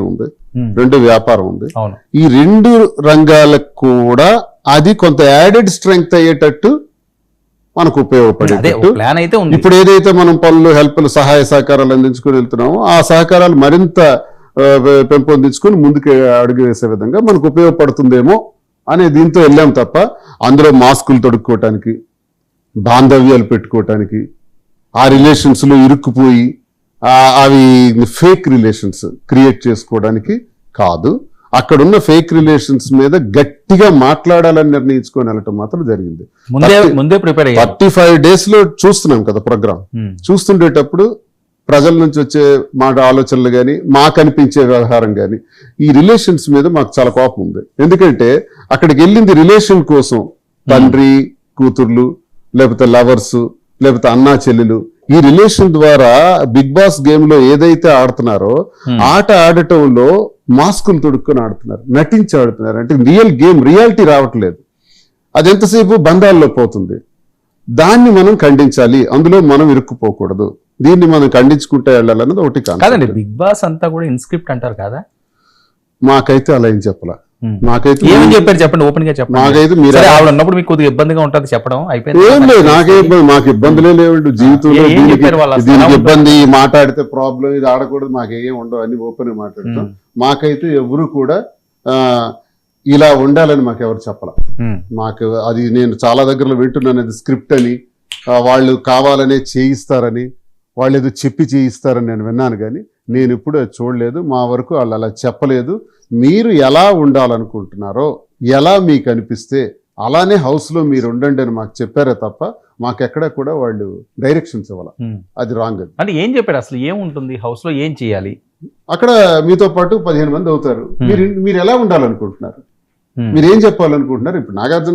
ఉంది, రెండు వ్యాపారం ఉంది. అవును. ఈ రెండు రంగాలకు కూడా అది కొంత యాడెడ్ స్ట్రెంగ్త్ అయ్యేటట్టు మనకు ఉపయోగపడేటట్టు ప్లాన్ అయితే ఉంది. ఇప్పుడు ఏదైతే మనం పనులు హెల్ప్లు సహాయ సహకారాలు అందించుకుని వెళ్తున్నామో ఆ సహకారాలు మరింత పెంపొందించుకుని ముందుకు అడుగు వేసే విధంగా మనకు ఉపయోగపడుతుందేమో అనే దీంతో వెళ్ళాం తప్ప అందులో మాస్కులు తొడుక్కోవటానికి, బాంధవ్యాలు పెట్టుకోవటానికి, ఆ రిలేషన్స్ లో ఇరుక్కుపోయి అవి ఫేక్ రిలేషన్స్ క్రియేట్ చేసుకోవడానికి కాదు. అక్కడున్న ఫేక్ రిలేషన్స్ మీద గట్టిగా మాట్లాడాలని నిర్ణయించుకొని వెళ్ళటం మాత్రం జరిగింది. ముందే ప్రిపేర్ 35 days లో చూస్తున్నాం కదా ప్రోగ్రామ్. చూస్తుండేటప్పుడు ప్రజల నుంచి వచ్చే మాట ఆలోచనలు కానీ మాకు అనిపించే వ్యవహారం కానీ ఈ రిలేషన్స్ మీద మాకు చాలా కోపం ఉంది. ఎందుకంటే అక్కడికి వెళ్ళింది రిలేషన్ కోసం, తండ్రి కూతుర్లు, లేకపోతే లవర్స్, లేకపోతే అన్నా చెల్లెలు. ఈ రిలేషన్ ద్వారా బిగ్ బాస్ గేమ్ లో ఏదైతే ఆడుతున్నారో ఆట ఆడటంలో మాస్కులు తొడుక్కొని ఆడుతున్నారు, నటించి ఆడుతున్నారు. అంటే రియల్ గేమ్ రియాలిటీ రావట్లేదు. అది ఎంతసేపు బంధాల్లో పోతుంది. దాన్ని మనం ఖండించాలి, అందులో మనం ఇరుక్కుపోకూడదు. దీన్ని మనం ఖండించుకుంటే వెళ్ళాలన్నది ఒకటి కాదండి. బిగ్ బాస్ అంతా కూడా ఇన్స్క్రిప్ట్ అంటారు కదా, మాకైతే అలా ఏం చెప్పలా. మాకైతే ఏమని చెప్పారు చెప్పండి, ఓపెన్ గా చెప్పండి. మాకైతే మీరు ఆవిడ ఉన్నప్పుడు మీకు కొద్దిగా ఇబ్బందిగా ఉంటుంది చెప్పడం. అయిపోయింది. ఏం లేదు, నాకే ఇబ్బంది, మాకు ఇబ్బందులే లేవండి జీవితంలో. దీనికి ఇబ్బంది, మాట్లాడితే ప్రాబ్లం, ఇది ఆడకూడదు, మాకేం ఉండవు, అన్ని ఓపెన్ గా మాట్లాడతాం. మాకైతే ఎవరు కూడా ఇలా ఉండాలని మాకు ఎవరు చెప్పాల. మాకు అది నేను చాలా దగ్గరలో వింటున్నాను, అది స్క్రిప్ట్ అని, వాళ్ళు కావాలనే చేయిస్తారని, వాళ్ళు ఏదో చెప్పి చేయిస్తారని నేను విన్నాను. కానీ నేను ఇప్పుడు అది చూడలేదు. మా వరకు వాళ్ళు అలా చెప్పలేదు. మీరు ఎలా ఉండాలనుకుంటున్నారో, ఎలా మీకు అనిపిస్తే అలానే హౌస్ లో మీరు ఉండండి అని మాకు చెప్పారే తప్ప మాకెక్కడ కూడా వాళ్ళు డైరెక్షన్స్ ఇవ్వాలి. అది రాంగ్. అది అంటే ఏం చెప్పారు అసలు, ఏముంటుంది హౌస్ లో, ఏం చేయాలి? అక్కడ మీతో పాటు 15 మంది అవుతారు. మీరు ఎలా ఉండాలనుకుంటున్నారు, మీరు ఏం చెప్పాలనుకుంటున్నారు? ఇప్పుడు నాగార్జున